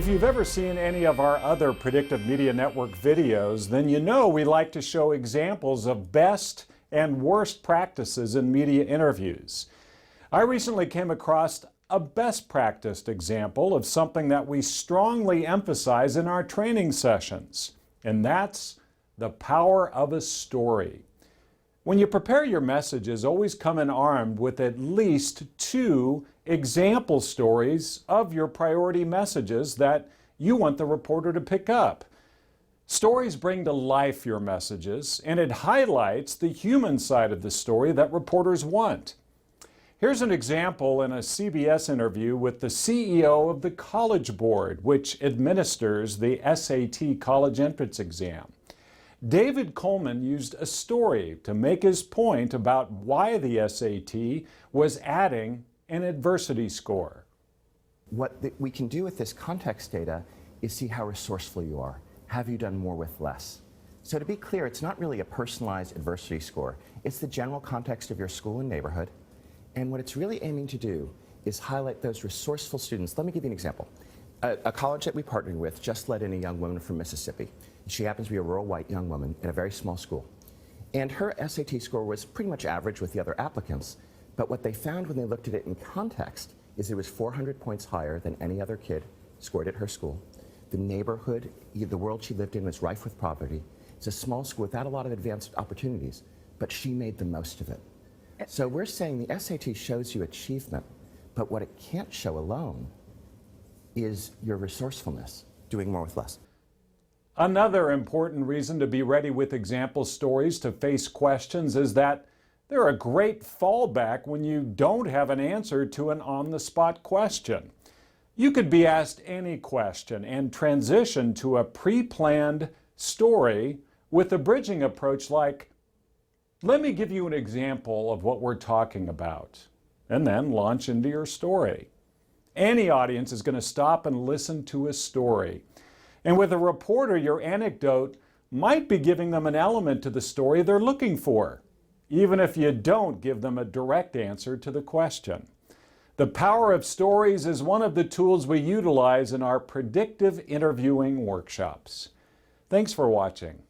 If you've ever seen any of our other Predictive Media Network videos, then you know we like to show examples of best and worst practices in media interviews. I recently came across a best practiced example of something that we strongly emphasize in our training sessions, and that's the power of a story. When you prepare your messages, always come in armed with at least 2 example stories of your priority messages that you want the reporter to pick up. Stories bring to life your messages, and it highlights the human side of the story that reporters want. Here's an example in a CBS interview with the CEO of the College Board, which administers the SAT college entrance exam. David Coleman used a story to make his point about why the SAT was adding an adversity score. What we can do with this context data is see how resourceful you are. Have you done more with less? So to be clear, it's not really a personalized adversity score. It's the general context of your school and neighborhood. And what it's really aiming to do is highlight those resourceful students. Let me give you an example. A college that we partnered with just let in a young woman from Mississippi. She happens to be a rural white young woman in a very small school. And her SAT score was pretty much average with the other applicants. But what they found when they looked at it in context is it was 400 points higher than any other kid scored at her school. The neighborhood, the world she lived in was rife with poverty. It's a small school without a lot of advanced opportunities, but she made the most of it. So we're saying the SAT shows you achievement, but what it can't show alone is your resourcefulness, doing more with less. Another important reason to be ready with example stories to face questions is that they're a great fallback when you don't have an answer to an on-the-spot question. You could be asked any question and transition to a pre-planned story with a bridging approach like, let me give you an example of what we're talking about, and then launch into your story. Any audience is going to stop and listen to a story. And with a reporter, your anecdote might be giving them an element to the story they're looking for, even if you don't give them a direct answer to the question. The power of stories is one of the tools we utilize in our predictive interviewing workshops. Thanks for watching.